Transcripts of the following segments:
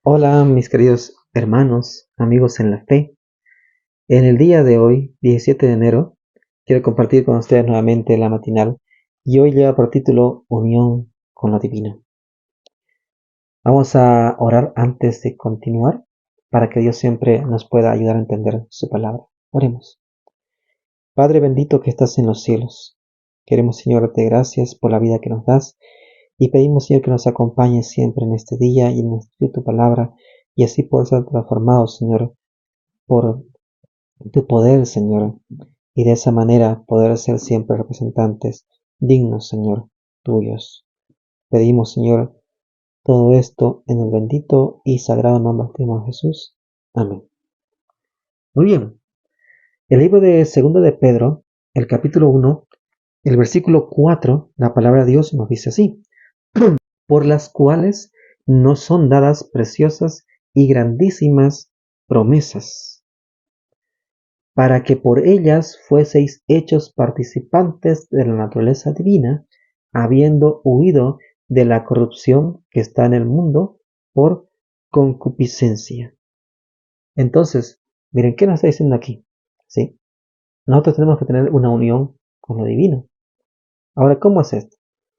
Hola, mis queridos hermanos, amigos en la fe. En el día de hoy, 17 de enero, quiero compartir con ustedes nuevamente la matinal y hoy lleva por título Unión con lo Divino. Vamos a orar antes de continuar para que Dios siempre nos pueda ayudar a entender su palabra. Oremos. Padre bendito que estás en los cielos, queremos, Señor, darte gracias por la vida que nos das y pedimos, Señor, que nos acompañes siempre en este día y en tu palabra y así poder ser transformados, Señor, por tu poder, Señor, y de esa manera poder ser siempre representantes dignos, Señor, tuyos. Pedimos, Señor, todo esto en el bendito y sagrado nombre de Jesús. Amén. Muy bien. El libro de Segundo de Pedro, el capítulo 1, el versículo 4, la palabra de Dios nos dice así: por las cuales nos son dadas preciosas y grandísimas promesas, para que por ellas fueseis hechos participantes de la naturaleza divina, habiendo huido de la corrupción que está en el mundo por concupiscencia. Entonces, miren, ¿qué nos está diciendo aquí? ¿Sí? Nosotros tenemos que tener una unión con lo divino. Ahora, ¿cómo es esto?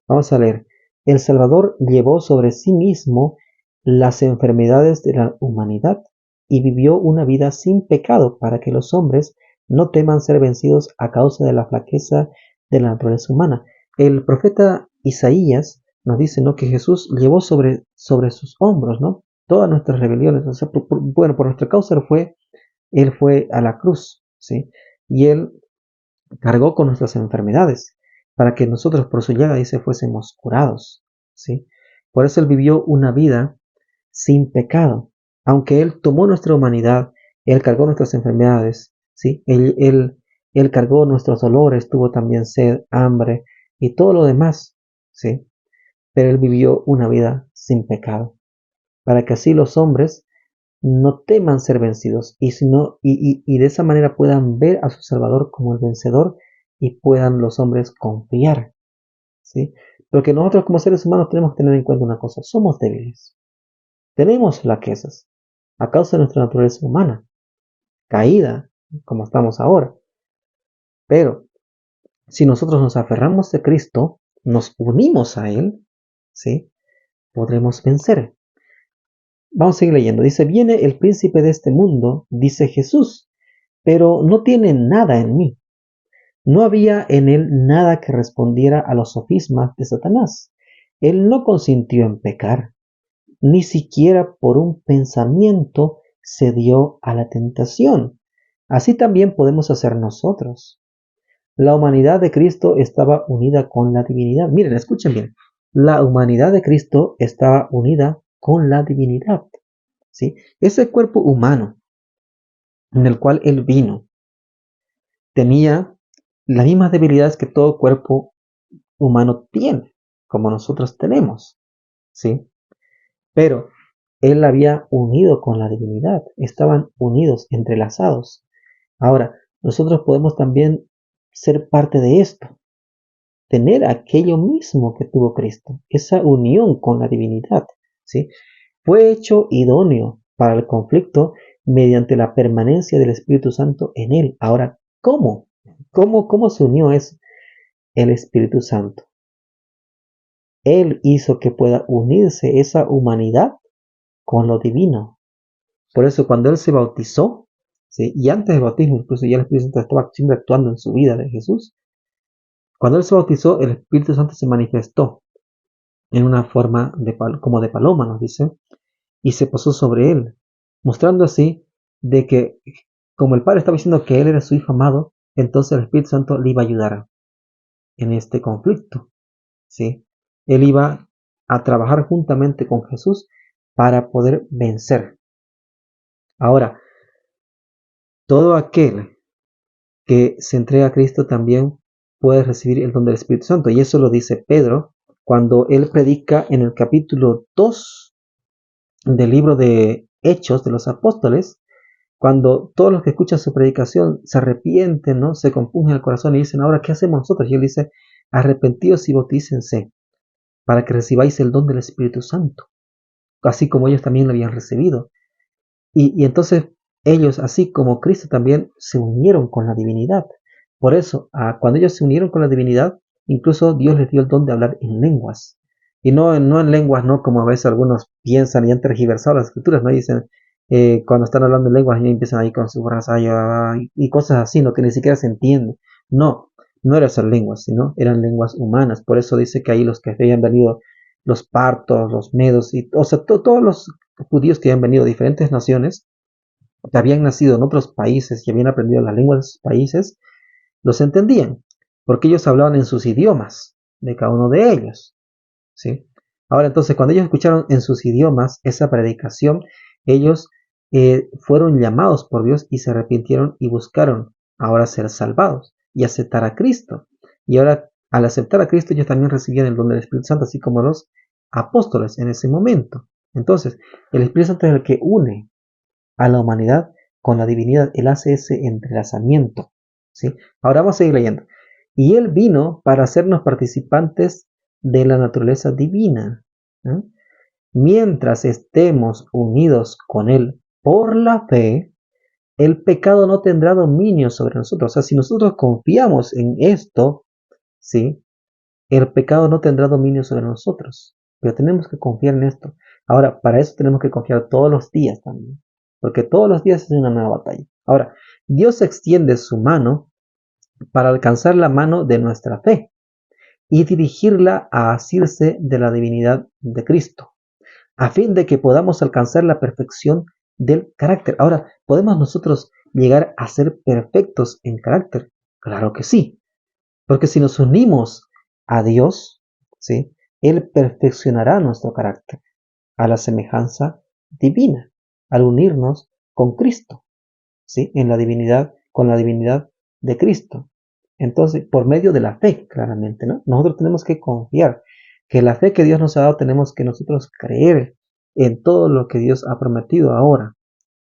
Vamos a leer. El Salvador llevó sobre sí mismo las enfermedades de la humanidad y vivió una vida sin pecado para que los hombres no teman ser vencidos a causa de la flaqueza de la naturaleza humana. El profeta Isaías nos dice, ¿no?, que Jesús llevó sobre sus hombros, ¿no?, todas nuestras rebeliones. O sea, por nuestra causa él fue a la cruz, ¿sí? Y él cargó con nuestras enfermedades, para que nosotros por su llaga, dice, fuésemos curados, ¿sí? Por eso Él vivió una vida sin pecado. Aunque Él tomó nuestra humanidad, Él cargó nuestras enfermedades, ¿sí? Él cargó nuestros dolores, tuvo también sed, hambre y todo lo demás, ¿sí? Pero Él vivió una vida sin pecado, para que así los hombres no teman ser vencidos y de esa manera puedan ver a su Salvador como el vencedor y puedan los hombres confiar, ¿sí? Porque nosotros como seres humanos tenemos que tener en cuenta una cosa: somos débiles, tenemos flaquezas a causa de nuestra naturaleza humana, caída como estamos ahora, pero si nosotros nos aferramos a Cristo, nos unimos a Él, ¿sí?, podremos vencer. Vamos a seguir leyendo. Dice: viene el príncipe de este mundo, dice Jesús, pero no tiene nada en mí. No había en él nada que respondiera a los sofismas de Satanás. Él no consintió en pecar, ni siquiera por un pensamiento cedió a la tentación. Así también podemos hacer nosotros. La humanidad de Cristo estaba unida con la divinidad. Miren, escuchen bien. La humanidad de Cristo estaba unida con la divinidad, ¿sí? Ese cuerpo humano en el cual Él vino tenía las mismas debilidades que todo cuerpo humano tiene, como nosotros tenemos, ¿sí? Pero Él había unido con la divinidad, estaban unidos, entrelazados. Ahora, nosotros podemos también ser parte de esto, tener aquello mismo que tuvo Cristo, esa unión con la divinidad, ¿sí? Fue hecho idóneo para el conflicto mediante la permanencia del Espíritu Santo en él. Ahora, ¿cómo? ¿Cómo se unió eso? El Espíritu Santo. Él hizo que pueda unirse esa humanidad con lo divino. Por eso cuando Él se bautizó, ¿sí?, y antes del bautismo, incluso ya el Espíritu Santo estaba siempre actuando en su vida de Jesús, cuando Él se bautizó, el Espíritu Santo se manifestó en una forma como de paloma, nos dice, y se posó sobre Él, mostrando así de que, como el Padre estaba diciendo que Él era su Hijo amado, entonces el Espíritu Santo le iba a ayudar en este conflicto, ¿sí? Él iba a trabajar juntamente con Jesús para poder vencer. Ahora, todo aquel que se entrega a Cristo también puede recibir el don del Espíritu Santo. Y eso lo dice Pedro cuando él predica en el capítulo 2 del libro de Hechos de los Apóstoles, cuando todos los que escuchan su predicación se arrepienten, ¿no?, se compungen el corazón y dicen: ahora, ¿qué hacemos nosotros? Y él dice: arrepentíos y bautícense para que recibáis el don del Espíritu Santo. así como ellos también lo habían recibido. Y entonces ellos, así como Cristo, también se unieron con la divinidad. Por eso, cuando ellos se unieron con la divinidad, incluso Dios les dio el don de hablar en lenguas. Y no en lenguas, no como a veces algunos piensan y han tergiversado las escrituras, ¿no? Dicen, cuando están hablando en lenguas, y empiezan ahí con su raza y cosas así, ¿no? Que ni siquiera se entiende. No, no eran esas lenguas, sino eran lenguas humanas. Por eso dice que ahí los que habían venido, los partos, los medos, o sea, todos los judíos que habían venido de diferentes naciones, que habían nacido en otros países y habían aprendido las lenguas de esos países, los entendían, porque ellos hablaban en sus idiomas de cada uno de ellos, ¿sí? Ahora entonces, cuando ellos escucharon en sus idiomas esa predicación, ellos fueron llamados por Dios y se arrepintieron y buscaron ahora ser salvados y aceptar a Cristo. Y ahora, al aceptar a Cristo, ellos también recibían el don del Espíritu Santo, así como los apóstoles en ese momento. Entonces, el Espíritu Santo es el que une a la humanidad con la divinidad. Él hace ese entrelazamiento, ¿sí? Ahora vamos a seguir leyendo. Y Él vino para hacernos participantes de la naturaleza divina, ¿eh? Mientras estemos unidos con Él por la fe, el pecado no tendrá dominio sobre nosotros. O sea, si nosotros confiamos en esto, ¿sí? El pecado no tendrá dominio sobre nosotros. Pero tenemos que confiar en esto. Ahora, para eso tenemos que confiar todos los días también. Porque todos los días es una nueva batalla. Ahora, Dios extiende su mano para alcanzar la mano de nuestra fe y dirigirla a asirse de la divinidad de Cristo, a fin de que podamos alcanzar la perfección del carácter. Ahora, ¿podemos nosotros llegar a ser perfectos en carácter? Claro que sí. Porque si nos unimos a Dios, ¿sí? Él perfeccionará nuestro carácter a la semejanza divina, al unirnos con Cristo, ¿sí? En la divinidad, con la divinidad de Cristo. Entonces, por medio de la fe, claramente, ¿no? Nosotros tenemos que confiar que la fe que Dios nos ha dado, tenemos que nosotros creer en todo lo que Dios ha prometido ahora,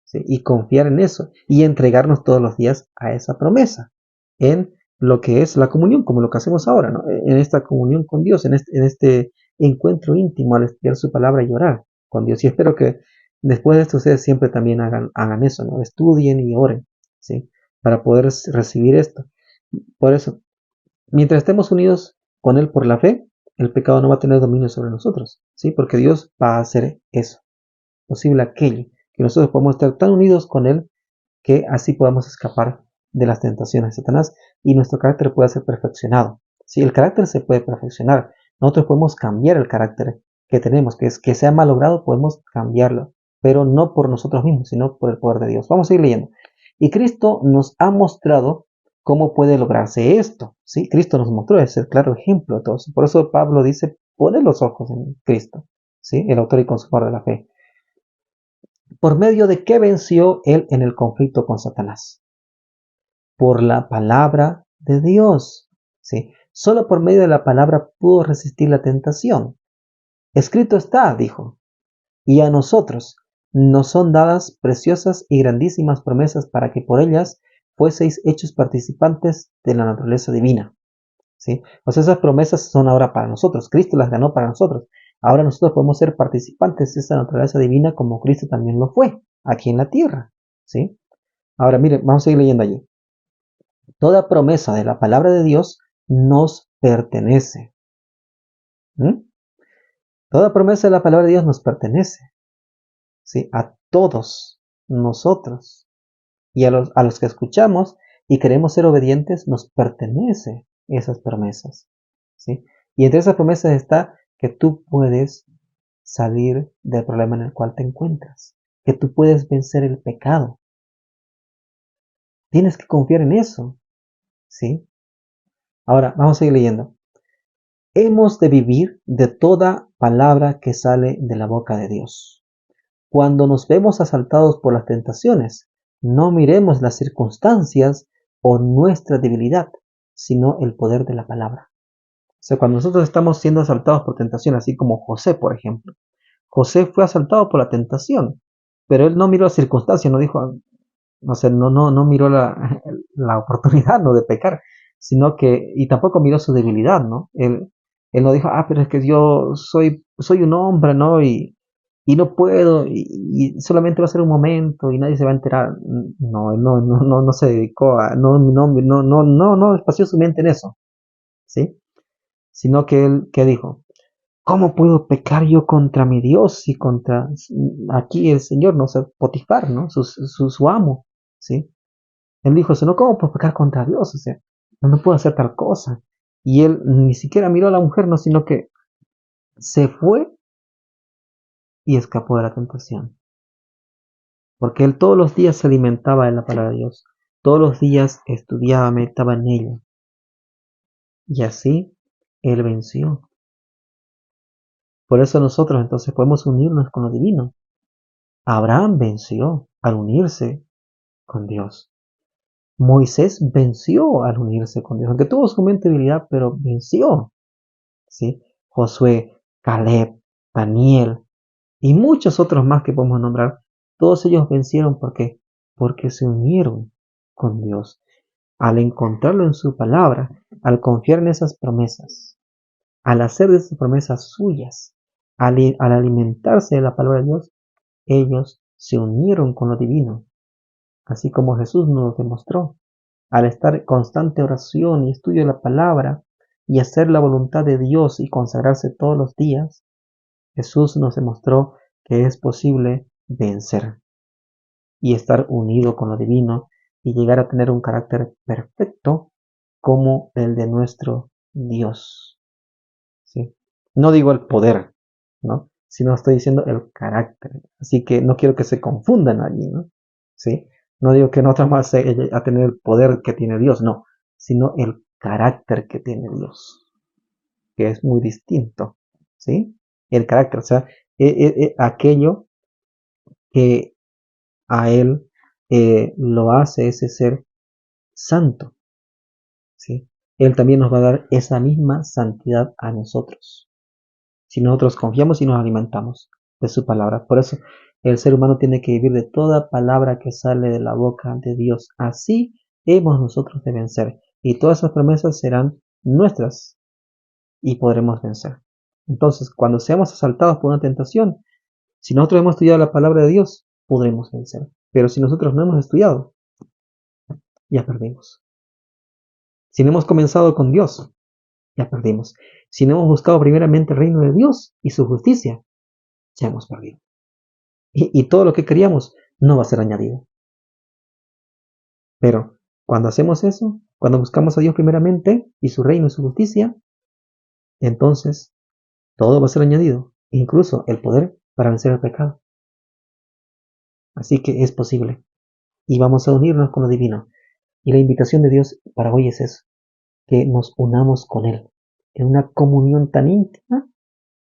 ¿sí? Y confiar en eso y entregarnos todos los días a esa promesa, en lo que es la comunión, como lo que hacemos ahora, ¿no? En esta comunión con Dios, en este encuentro íntimo al estudiar su palabra y orar con Dios. Y espero que después de esto ustedes siempre también hagan eso, ¿no? Estudien y oren, ¿sí? Para poder recibir esto. Por eso, mientras estemos unidos con Él por la fe, el pecado no va a tener dominio sobre nosotros, ¿sí? Porque Dios va a hacer eso, posible aquello, que nosotros podamos estar tan unidos con Él que así podamos escapar de las tentaciones de Satanás y nuestro carácter pueda ser perfeccionado. Si el carácter se puede perfeccionar, nosotros podemos cambiar el carácter que tenemos, que es que sea malogrado, podemos cambiarlo, pero no por nosotros mismos, sino por el poder de Dios. Vamos a ir leyendo. Y Cristo nos ha mostrado cómo puede lograrse esto. ¿Sí? Cristo nos mostró, es el claro ejemplo de todo eso. Por eso Pablo dice, pone los ojos en Cristo, ¿sí? El autor y consumador de la fe. ¿Por medio de qué venció él en el conflicto con Satanás? Por la palabra de Dios. ¿Sí? Solo por medio de la palabra pudo resistir la tentación. Escrito está, dijo, y a nosotros nos son dadas preciosas y grandísimas promesas para que por ellas fueseis hechos participantes de la naturaleza divina. ¿Sí? O sea, esas promesas son ahora para nosotros. Cristo las ganó para nosotros. Ahora nosotros podemos ser participantes de esa naturaleza divina como Cristo también lo fue aquí en la tierra. ¿Sí? Ahora, miren, vamos a seguir leyendo allí. Toda promesa de la palabra de Dios nos pertenece. ¿Mm? Toda promesa de la palabra de Dios nos pertenece. ¿Sí? A todos nosotros. Y a los que escuchamos y queremos ser obedientes, nos pertenece esas promesas. ¿Sí? Y entre esas promesas está que tú puedes salir del problema en el cual te encuentras, que tú puedes vencer el pecado. Tienes que confiar en eso. ¿Sí? Ahora, vamos a seguir leyendo. Hemos de vivir de toda palabra que sale de la boca de Dios. Cuando nos vemos asaltados por las tentaciones, no miremos las circunstancias o nuestra debilidad, sino el poder de la palabra. O sea, cuando nosotros estamos siendo asaltados por tentación, así como José, por ejemplo. José fue asaltado por la tentación, pero él no miró las circunstancias, no dijo, o sea, no miró la oportunidad, ¿no? De pecar, sino que, y tampoco miró su debilidad, ¿no? Él no dijo, pero es que yo soy un hombre, ¿no? y no puedo, y solamente va a ser un momento y nadie se va a enterar. No, no se dedicó a, no espació su mente en eso, ¿sí? Sino que él, ¿qué dijo? ¿Cómo puedo pecar yo contra mi Dios y contra aquí el Señor, no sé, Potifar, ¿no? Su amo, ¿sí? Él dijo eso, no, ¿cómo puedo pecar contra Dios? O sea, no puedo hacer tal cosa. Y él ni siquiera miró a la mujer, no, sino que se fue y escapó de la tentación. Porque él todos los días se alimentaba de la palabra de Dios. Todos los días estudiaba, meditaba en ella. Y así él venció. Por eso nosotros entonces podemos unirnos con lo divino. Abraham venció al unirse con Dios. Moisés venció al unirse con Dios, aunque tuvo su mente debilidad, pero venció. ¿Sí? Josué, Caleb, Daniel y muchos otros más que podemos nombrar, todos ellos vencieron porque se unieron con Dios. Al encontrarlo en su palabra, al confiar en esas promesas, al hacer de esas promesas suyas, al alimentarse de la palabra de Dios, ellos se unieron con lo divino, así como Jesús nos lo demostró. Al estar en constante oración y estudio de la palabra y hacer la voluntad de Dios y consagrarse todos los días, Jesús nos demostró que es posible vencer y estar unido con lo divino y llegar a tener un carácter perfecto como el de nuestro Dios. ¿Sí? No digo el poder, ¿no? Sino estoy diciendo el carácter. Así que no quiero que se confundan allí, ¿no? ¿Sí? No digo que no vamos a tener el poder que tiene Dios, no, sino el carácter que tiene Dios, que es muy distinto, ¿sí? El carácter, o sea, aquello que a Él lo hace ese ser santo, ¿sí? Él también nos va a dar esa misma santidad a nosotros, si nosotros confiamos y nos alimentamos de su palabra. Por eso el ser humano tiene que vivir de toda palabra que sale de la boca de Dios. Así hemos nosotros de vencer. Y todas esas promesas serán nuestras y podremos vencer. Entonces, cuando seamos asaltados por una tentación, si nosotros hemos estudiado la palabra de Dios, podremos vencer. Pero si nosotros no hemos estudiado, ya perdimos. Si no hemos comenzado con Dios, ya perdimos. Si no hemos buscado primeramente el reino de Dios y su justicia, ya hemos perdido. Y todo lo que queríamos no va a ser añadido. Pero cuando hacemos eso, cuando buscamos a Dios primeramente y su reino y su justicia, entonces todo va a ser añadido, incluso el poder para vencer el pecado. Así que es posible. Y vamos a unirnos con lo divino. Y la invitación de Dios para hoy es eso, que nos unamos con Él, en una comunión tan íntima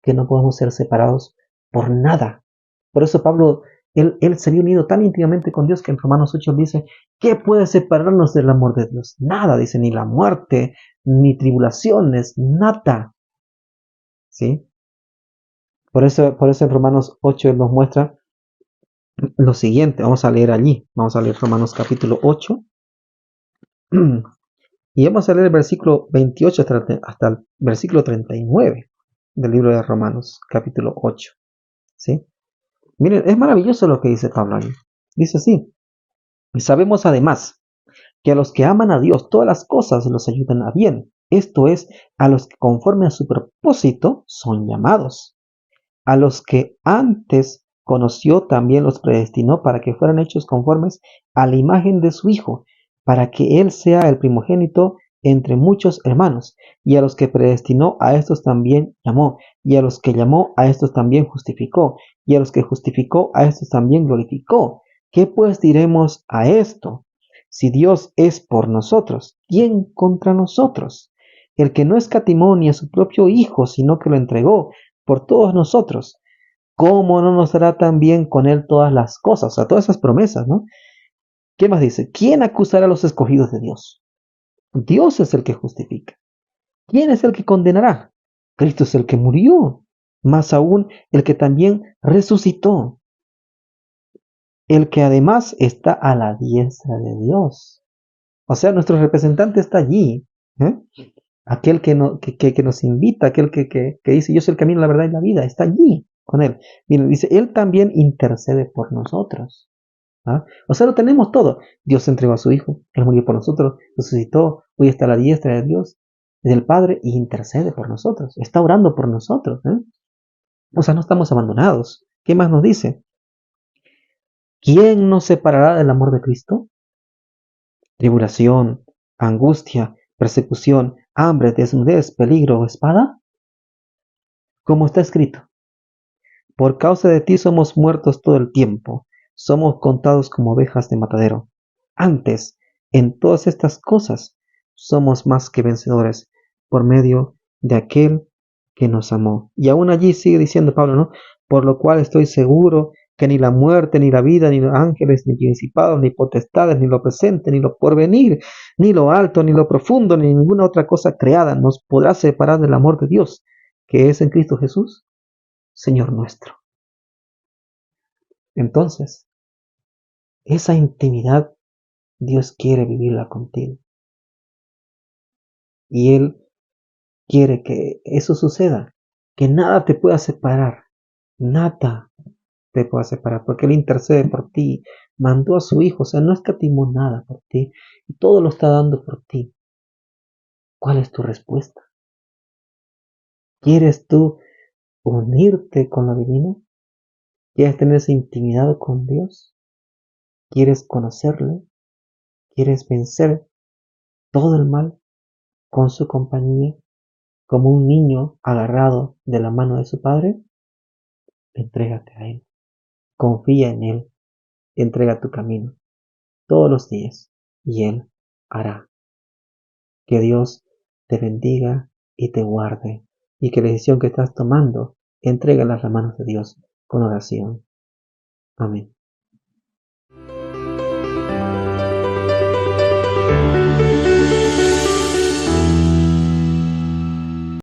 que no podemos ser separados por nada. Por eso Pablo, él se había unido tan íntimamente con Dios que en Romanos 8 dice, ¿qué puede separarnos del amor de Dios? Nada, dice, ni la muerte, ni tribulaciones, nada. ¿Sí? Por eso en Romanos 8 él nos muestra lo siguiente. Vamos a leer allí. Vamos a leer Romanos capítulo 8. Y vamos a leer el versículo 28 hasta el versículo 39 del libro de Romanos, capítulo 8. ¿Sí? Miren, es maravilloso lo que dice Pablo ahí. Dice así, y sabemos además que a los que aman a Dios todas las cosas los ayudan a bien. Esto es, a los que conforme a su propósito son llamados. A los que antes conoció también los predestinó para que fueran hechos conformes a la imagen de su Hijo, para que Él sea el primogénito entre muchos hermanos. Y a los que predestinó a estos también llamó, y a los que llamó a estos también justificó, y a los que justificó a estos también glorificó. ¿Qué pues diremos a esto? Si Dios es por nosotros, ¿quién contra nosotros? El que no escatimó ni a su propio Hijo, sino que lo entregó por todos nosotros, ¿cómo no nos dará también con Él todas las cosas? O sea, todas esas promesas, ¿no? ¿Qué más dice? ¿Quién acusará a los escogidos de Dios? Dios es el que justifica. ¿Quién es el que condenará? Cristo es el que murió, más aún el que también resucitó, el que además está a la diestra de Dios. O sea, nuestro representante está allí. ¿Eh? Aquel que nos invita, aquel que dice, yo soy el camino, la verdad y la vida, está allí. con Él. Miren, dice, Él también intercede por nosotros. ¿Ah? O sea, lo tenemos todo. Dios entregó a su Hijo, Él murió por nosotros, resucitó, hoy está a la diestra de Dios, del Padre, y intercede por nosotros. Está orando por nosotros. O sea, no estamos abandonados. ¿Qué más nos dice? ¿Quién nos separará del amor de Cristo? Tribulación, angustia, persecución, hambre, desnudez, peligro o espada. Como está escrito, por causa de ti somos muertos todo el tiempo, somos contados como ovejas de matadero. Antes, en todas estas cosas, somos más que vencedores por medio de aquel que nos amó. Y aún allí sigue diciendo Pablo, ¿no? Por lo cual estoy seguro que ni la muerte, ni la vida, ni los ángeles, ni principados, ni potestades, ni lo presente, ni lo porvenir, ni lo alto, ni lo profundo, ni ninguna otra cosa creada nos podrá separar del amor de Dios, que es en Cristo Jesús, Señor nuestro. Entonces, esa intimidad Dios quiere vivirla contigo. Y Él quiere que eso suceda, que nada te pueda separar, nada te pueda separar, porque Él intercede por ti, mandó a su Hijo, o sea, no escatimó nada por ti, y todo lo está dando por ti. ¿Cuál es tu respuesta? ¿Quieres tú unirte con lo divino? ¿Quieres tener esa intimidad con Dios? ¿Quieres conocerle? ¿Quieres vencer todo el mal con su compañía? Como un niño agarrado de la mano de su padre, entrégate a Él, confía en Él, entrega tu camino todos los días y Él hará. Que Dios te bendiga y te guarde y que la decisión que estás tomando, entrégala a las manos de Dios con oración. Amén.